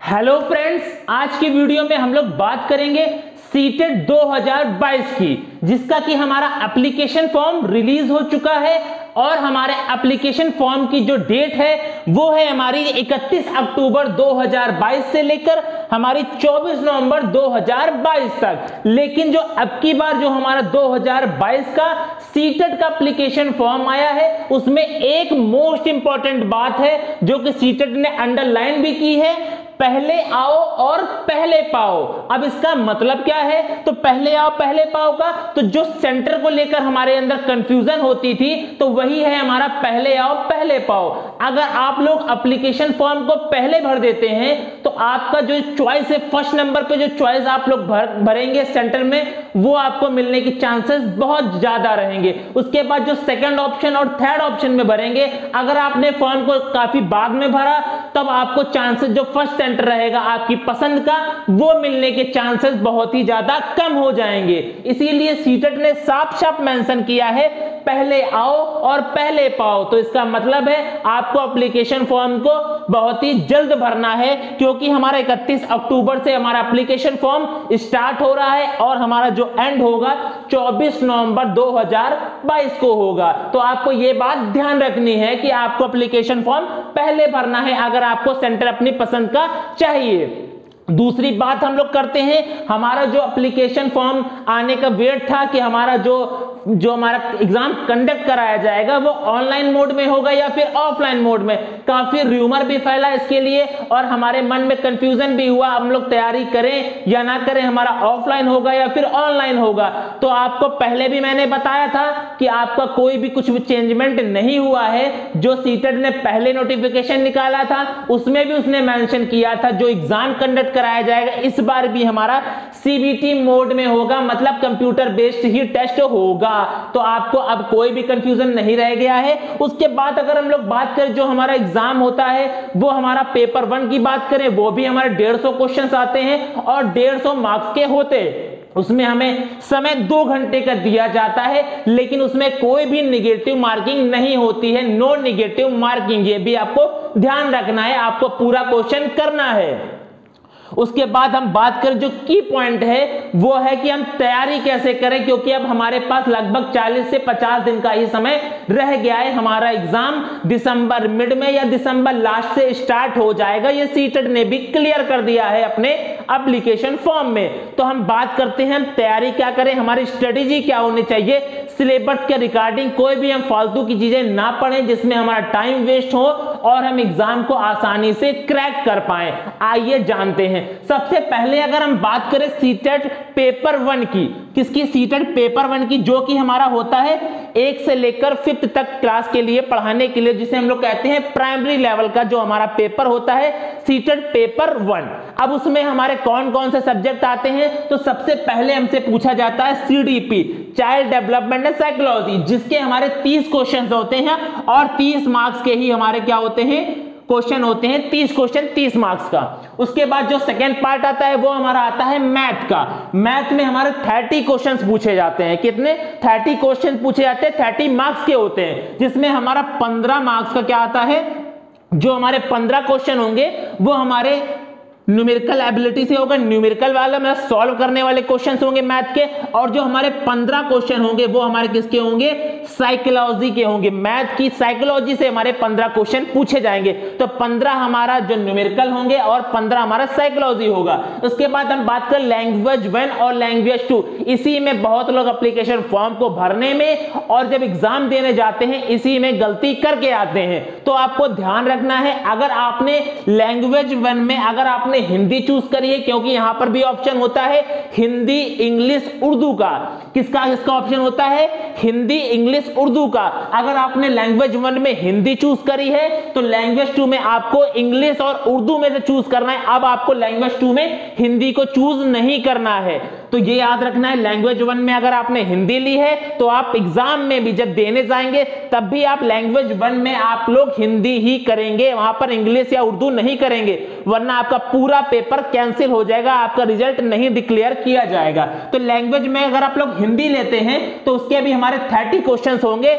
Hello friends, आज की video में हम लोग बात करेंगे सीटेट 2022 की, जिसका कि हमारा एप्लीकेशन फॉर्म रिलीज हो चुका है और हमारे एप्लीकेशन फॉर्म की जो डेट है वो है हमारी 31 अक्टूबर 2022 से लेकर हमारी 24 नवंबर 2022 तक। लेकिन जो अब की बार जो हमारा 2022 का सीटेट का एप्लीकेशन फॉर्म आया है उसमें एक मोस्ट इंपॉर्टेंट बात है जो कि सीटेट ने अंडरलाइन भी की है, पहले आओ और पहले पाओ। अब इसका मतलब क्या है? तो पहले आओ पहले पाओ का तो जो सेंटर को लेकर हमारे अंदर कंफ्यूजन होती थी तो वही है हमारा पहले आओ पहले पाओ। अगर आप लोग एप्लीकेशन फॉर्म को पहले भर देते हैं तो आपका जो चॉइस है, फर्स्ट नंबर पे जो चॉइस आप लोग भरेंगे सेंटर में, वो आपको मिलने की चांसेस बहुत ज्यादा रहेंगे। उसके बाद जो सेकंड ऑप्शन और थर्ड ऑप्शन में भरेंगे, अगर आपने फॉर्म को काफी बाद में भरा तब आपको चांसेस जो फर्स्ट सेंटर रहेगा आपकी पसंद का वो मिलने के चांसेस बहुत ही ज्यादा कम हो जाएंगे। इसीलिए सीटेट ने साफ साफ मेंशन किया है पहले आओ और पहले पाओ। तो इसका मतलब है आपको एप्लीकेशन फॉर्म को बहुत ही जल्द भरना है, क्योंकि हमारा 31 अक्टूबर से हमारा एप्लीकेशन फॉर्म स्टार्ट हो रहा है और हमारा जो एंड होगा 24 नवंबर 2022 को होगा। तो आपको यह बात ध्यान रखनी है कि आपको एप्लीकेशन फॉर्म पहले भरना है अगर आपको सेंटर अपनी पसंद का चाहिए। दूसरी बात हम लोग करते हैं, हमारा जो एप्लीकेशन फॉर्म आने का वेट था कि हमारा जो हमारा एग्जाम कंडक्ट कराया जाएगा वो ऑनलाइन मोड में होगा या फिर ऑफलाइन मोड में। काफी रूमर भी फैला इसके लिए और हमारे मन में कंफ्यूजन भी हुआ, हम लोग तैयारी करें या ना करें, हमारा ऑफलाइन होगा या फिर ऑनलाइन होगा। तो आपको पहले भी मैंने बताया था कि आपका कोई भी कुछ भी चेंजमेंट नहीं हुआ है। जो सीटेट ने पहले नोटिफिकेशन निकाला था उसमें भी उसने मेंशन किया था जो एग्जाम कंडक्ट कराया जाएगा इस बार भी हमारा सीबीटी मोड में होगा, मतलब कंप्यूटर बेस्ड ही टेस्ट होगा। तो आपको अब कोई भी कंफ्यूजन नहीं रह गया है। उसके बाद अगर हम लोग बात करें जो हमारा एग्जाम होता है वो हमारा पेपर 1 की बात करें, वो भी हमारे 150 क्वेश्चंस आते हैं और 150 मार्क्स के होते हैं। उसमें हमें समय 2 घंटे का दिया जाता है, लेकिन उसमें कोई भी नेगेटिव मार्किंग नहीं होती है, नो नेगेटिव मार्किंग। ये भी आपको ध्यान रखना है, आपको पूरा क्वेश्चन करना है। उसके बाद हम बात करें जो की पॉइंट है वो है कि हम तैयारी कैसे करें, क्योंकि अब हमारे पास लगभग 40 से 50 दिन का ही समय रह गया है। हमारा एग्जाम दिसंबर मिड में या दिसंबर लास्ट से स्टार्ट हो जाएगा, ये सीटेट ने भी क्लियर कर दिया है अपने एप्लीकेशन फॉर्म में। तो हम बात करते हैं हम तैयारी क्या करें, हमारी स्ट्रेटेजी क्या होनी चाहिए। सिलेबस के रिगार्डिंग कोई भी हम फालतू की चीजें ना पढ़ें जिसमें हमारा टाइम वेस्ट हो और हम एग्जाम को आसानी से क्रैक कर पाए। आइए जानते हैं। सबसे पहले अगर हम बात करें सीटेट पेपर 1 की, किसकी? सीटेट पेपर 1 की, जो कि हमारा होता है 1 से लेकर 5th तक क्लास के लिए पढ़ाने के लिए, जिसे हम लोग कहते हैं प्राइमरी लेवल का जो हमारा पेपर होता है सीटेट पेपर 1। अब उसमें हमारे कौन कौन से सब्जेक्ट आते हैं? तो सबसे पहले हमसे पूछा जाता है CDP, child development and psychology, जिसके हमारे 30 क्वेश्चन होते हैं और 30 मार्क्स के ही हमारे क्या होते हैं? क्वेश्चन होते हैं। 30 क्वेश्चन 30 मार्क्स का। उसके बाद जो सेकेंड पार्ट आता है वो हमारा आता है मैथ का। मैथ में हमारे 30 क्वेश्चंस पूछे जाते हैं। कितने? 30 क्वेश्चन पूछे जाते हैं, 30 मार्क्स के होते हैं, जिसमें हमारा 15 मार्क्स का क्या आता है? जो हमारे 15 क्वेश्चन होंगे वो हमारे न्यूमेरिकल एबिलिटी से होगा, न्यूमेरिकल वाला मतलब सॉल्व करने वाले क्वेश्चंस होंगे मैथ के, और जो हमारे 15 क्वेश्चन होंगे वो हमारे किसके होंगे? साइकोलॉजी के होंगे। मैथ की साइकोलॉजी से हमारे 15 क्वेश्चन पूछे जाएंगे। तो 15 हमारा जो न्यूमेरिकल होंगे और 15 हमारा साइकोलॉजी होगा। उसके बाद हम बात करें लैंग्वेज 1 और लैंग्वेज 2। इसी में बहुत लोग एप्लीकेशन फॉर्म को भरने में और जब एग्जाम देने जाते हैं इसी में गलती करके आते हैं। तो आपको ध्यान रखना है, अगर आपने लैंग्वेज 1 में अगर आपने हिंदी चूज करिए, क्योंकि यहां पर भी ऑप्शन होता है हिंदी इंग्लिश उर्दू का। किसका ऑप्शन होता है? हिंदी इंग्लिश उर्दू का। अगर आपने लैंग्वेज 1 में हिंदी चूज करी है तो लैंग्वेज 2 में आपको इंग्लिश और उर्दू में से चूज करना है। अब आपको लैंग्वेज 2 में हिंदी को चूज नहीं करना है। तो ये याद रखना है, लैंग्वेज 1 में अगर आपने हिंदी ली है तो आप एग्जाम में भी जब देने जाएंगे तब भी आप लैंग्वेज 1 में आप लोग हिंदी ही करेंगे, वहां पर इंग्लिश या उर्दू नहीं करेंगे, वरना आपका पूरा पेपर कैंसिल हो जाएगा, आपका रिजल्ट नहीं डिक्लेयर किया जाएगा। तो लैंग्वेज में अगर आप लोग हिंदी लेते हैं तो उसके भी हमारे 30 क्वेश्चंस होंगे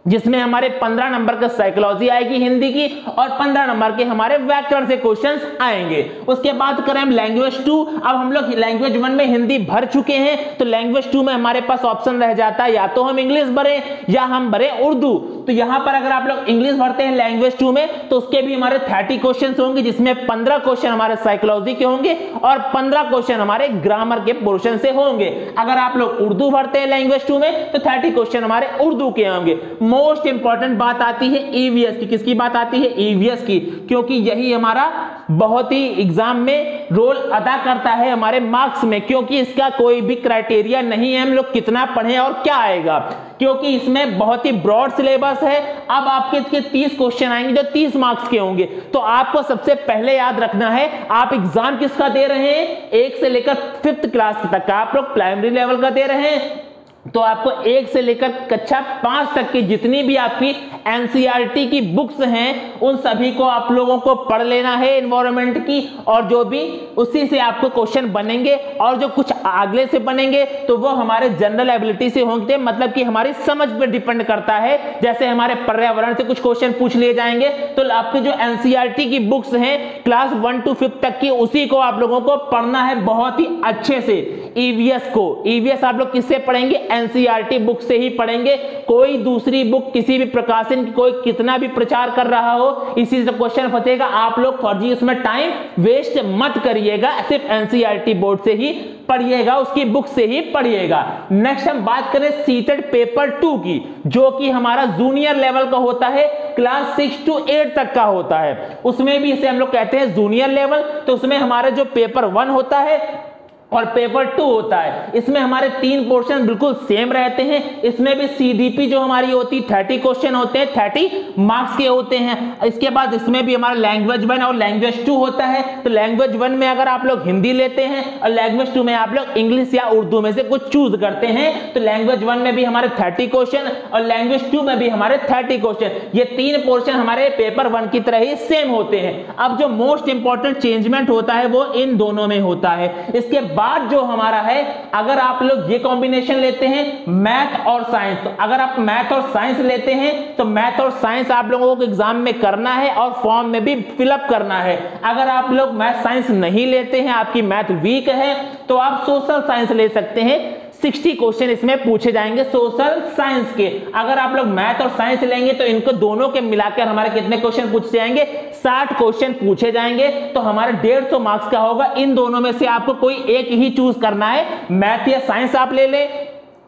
जिसमें हमारे 15 नंबर का साइकोलॉजी आएगी हिंदी की और 15 नंबर के हमारे व्याकरण से क्वेश्चंस आएंगे। उसके बाद करें हम लैंग्वेज 2। अब हम लोग लैंग्वेज 1 में हिंदी भर चुके हैं, तो लैंग्वेज 2 में हमारे पास ऑप्शन रह जाता है या तो हम इंग्लिश भरें या हम भरें उर्दू। तो यहां पर अगर आप लोग इंग्लिश भरते हैं लैंग्वेज 2 में तो उसके भी हमारे 30 क्वेश्चन होंगे, जिसमें 15 क्वेश्चन हमारे साइकोलॉजी के होंगे और 15 क्वेश्चन हमारे ग्रामर के पोर्शन से होंगे। अगर आप लोग उर्दू भरते हैं लैंग्वेज 2 में तो 30 क्वेश्चन हमारे उर्दू के होंगे। मोस्ट इंपॉर्टेंट बात आती है ईवीएस की। किसकी बात आती है? ईवीएस की, क्योंकि यही हमारा बहुत ही एग्जाम में रोल अदा करता है हमारे मार्क्स में, क्योंकि इसका कोई भी क्राइटेरिया नहीं है हम लोग कितना पढ़ें और क्या आएगा, क्योंकि इसमें बहुत ही ब्रॉड सिलेबस है। अब आपके 30 क्वेश्चन आएंगे जो 30 मार्क्स के होंगे। तो आपको सबसे पहले याद रखना है आप एग्जाम किसका दे रहे हैं, 1 से लेकर 5th क्लास तक का आप लोग प्राइमरी लेवल का दे रहे हैं। तो आपको 1 से लेकर कक्षा 5 तक की जितनी भी आपकी एनसीईआरटी की बुक्स हैं उन सभी को आप लोगों को पढ़ लेना है एनवायरनमेंट की, और जो भी उसी से आपको क्वेश्चन बनेंगे और जो कुछ अगले से बनेंगे तो वो हमारे जनरल एबिलिटी से होंगे, मतलब कि हमारी समझ पर डिपेंड करता है। जैसे हमारे पर्यावरण से कुछ क्वेश्चन पूछ लिए जाएंगे तो आपकी जो एनसीईआरटी की बुक्स हैं क्लास 1 to 5 तक की उसी को आप लोगों को पढ़ना है बहुत ही अच्छे से। ईवीएस को, ईवीएस आप लोग किससे पढ़ेंगे? एनसीईआरटी बुक से ही पढ़ेंगे। कोई दूसरी बुक किसी भी प्रकाशन की कोई कितना भी प्रचार कर रहा हो इसी से क्वेश्चन फंसेगा, आप लोग फर्जी उसमें टाइम वेस्ट मत करिएगा, सिर्फ एनसीईआरटी बोर्ड से ही पढ़िएगा, उसकी बुक से ही पढ़िएगा। नेक्स्ट हम बात करें सीटेड पेपर 2 की, जो कि हमारा जूनियर लेवल का होता है, क्लास 6 to 8 तक का होता है। उसमें भी इसे हम लोग कहते हैं जूनियर लेवल। तो उसमें हमारे जो पेपर 1 होता है और पेपर 2 होता है, इसमें हमारे 3 पोर्शन बिल्कुल सेम रहते हैं। इसमें भी सीडीपी जो हमारी होती 30 क्वेश्चन होते हैं, 30 मार्क्स के होते हैं। इसके बाद इसमें भी हमारा लैंग्वेज 1 और लैंग्वेज 2 होता है। तो लैंग्वेज 1 में अगर आप लोग हिंदी लेते हैं और लैंग्वेज 2 में आप लोग इंग्लिश या उर्दू में से कुछ चूज करते हैं, तो लैंग्वेज 1 में भी हमारे 30 क्वेश्चन और लैंग्वेज 2 में भी हमारे 30 क्वेश्चन, ये 3 पोर्शन हमारे पेपर 1 की तरह ही सेम होते हैं। अब जो मोस्ट इंपॉर्टेंट चेंजमेंट होता है वो इन दोनों में होता है। इसके बाद जो हमारा है, अगर आप लोग ये कॉम्बिनेशन लेते हैं मैथ और साइंस, तो अगर आप मैथ और साइंस लेते हैं तो मैथ और साइंस आप लोगों को एग्जाम में करना है और फॉर्म में भी फिलअप करना है। अगर आप लोग मैथ साइंस नहीं लेते हैं, आपकी मैथ वीक है, तो आप सोशल साइंस ले सकते हैं। 60 क्वेश्चन इसमें पूछे जाएंगे सोशल साइंस के। अगर आप लोग मैथ और साइंस लेंगे तो इनको दोनों के मिलाकर हमारे कितने क्वेश्चन पूछे जाएंगे? 60 क्वेश्चन पूछे जाएंगे। तो हमारे 150 मार्क्स का होगा। इन दोनों में से आपको कोई एक ही चूज करना है, मैथ या साइंस आप ले लें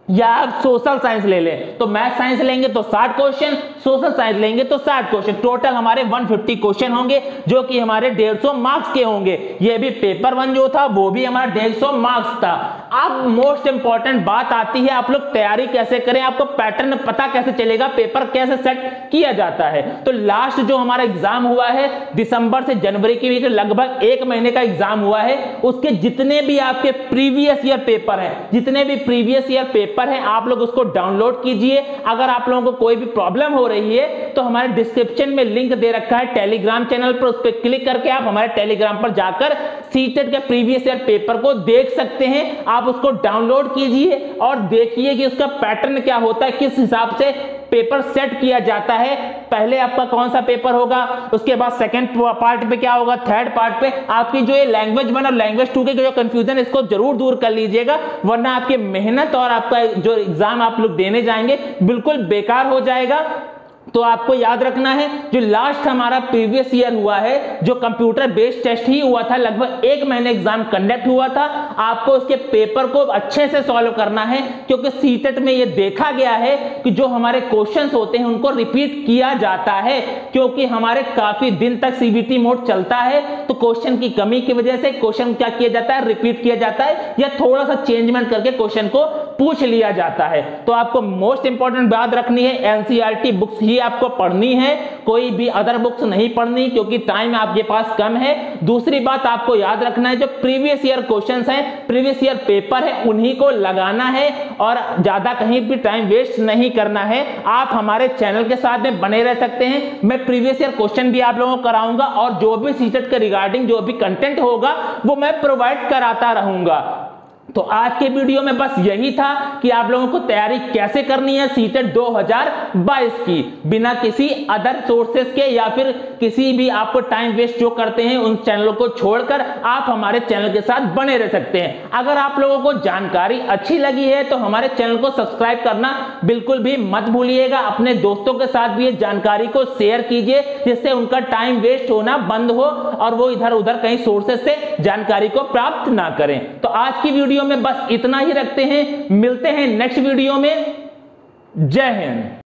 या आप सोशल साइंस ले लें। तो मैथ साइंस लेंगे तो 60 क्वेश्चन, सोशल साइंस लेंगे तो 60 क्वेश्चन, टोटल हमारे 150 क्वेश्चन होंगे जो कि हमारे 150 मार्क्स के होंगे। ये भी पेपर 1 जो था वो भी हमारा 150 मार्क्स था। अब मोस्ट इंपॉर्टेंट बात आती है, आप लोग तैयारी कैसे करें, आपको पैटर्न पता कैसे चलेगा, पेपर कैसे सेट किया जाता है। तो लास्ट जो हमारा एग्जाम हुआ है दिसंबर से जनवरी के बीच लगभग 1 महीने का एग्जाम हुआ है, उसके जितने भी आपके प्रीवियस ईयर पेपर है, जितने भी प्रीवियस ईयर पेपर है, आप लोग उसको डाउनलोड कीजिए। अगर आप लोगों को कोई भी प्रॉब्लम हो रही है तो हमारे डिस्क्रिप्शन में लिंक दे रखा है टेलीग्राम चैनल पर, उस पर क्लिक करके आप हमारे टेलीग्राम पर जाकर सीटेट के प्रीवियस ईयर पेपर को देख सकते हैं। आप उसको डाउनलोड कीजिए और देखिए कि उसका पैटर्न क्या होता है, किस हिसाब से पेपर सेट किया जाता है। पहले आपका कौन सा पेपर होगा, उसके बाद सेकंड पार्ट पे क्या होगा, थर्ड पार्ट पे आपकी जो ये लैंग्वेज 1 और लैंग्वेज 2 के जो कंफ्यूजन है इसको जरूर दूर कर लीजिएगा, वरना आपकी मेहनत और आपका जो एग्जाम आप लोग देने जाएंगे बिल्कुल बेकार हो जाएगा। तो आपको याद रखना है जो लास्ट हमारा प्रीवियस ईयर हुआ है, जो कंप्यूटर बेस्ड टेस्ट ही हुआ था, लगभग 1 महीने एग्जाम कंडक्ट हुआ था। आपको उसके पेपर को अच्छे से सॉल्व करना है, क्योंकि सीटेट में ये देखा गया है कि जो हमारे क्वेश्चंस होते हैं उनको रिपीट किया जाता है, क्योंकि हमारे काफी दिन तक सीबीटी मोड चलता है। तो क्वेश्चन की कमी की वजह से क्वेश्चन क्या किया जाता है, रिपीट किया जाता है या थोड़ा सा चेंजमेंट करके क्वेश्चन को पूछ लिया जाता है। तो आपको मोस्ट इंपॉर्टेंट बात रखनी है, एनसीईआरटी बुक्स ही आपको पढ़नी है, कोई भी अदर बुक्स नहीं पढ़नी, क्योंकि टाइम आपके पास कम है। दूसरी बात आपको याद रखना है, जो प्रीवियस ईयर क्वेश्चंस हैं, प्रीवियस ईयर पेपर है, उन्हीं को लगाना है और ज्यादा कहीं भी टाइम वेस्ट नहीं करना है। आप हमारे चैनल के साथ में बने रह सकते हैं, मैं प्रीवियस ईयर क्वेश्चन भी आप लोगों को कराऊंगा और जो भी सीटेट के रिगार्डिंग जो भी कंटेंट होगा वो मैं प्रोवाइड कराता रहूंगा। तो आज के वीडियो में बस यही था कि आप लोगों को तैयारी कैसे करनी है सीटेट 2022 की, बिना किसी अदर सोर्सेस के या फिर किसी भी आपको टाइम वेस्ट जो करते हैं उन चैनलों को छोड़कर आप हमारे चैनल के साथ बने रह सकते हैं। अगर आप लोगों को जानकारी अच्छी लगी है तो हमारे चैनल को सब्सक्राइब करना बिल्कुल भी मत भूलिएगा। अपने दोस्तों के साथ भी ये जानकारी को शेयर कीजिए जिससे उनका टाइम वेस्ट होना बंद हो और वो इधर उधर कहीं सोर्सेस से जानकारी को प्राप्त ना करें। तो आज की वीडियो में बस इतना ही रखते हैं, मिलते हैं नेक्स्ट वीडियो में। जय हिंद।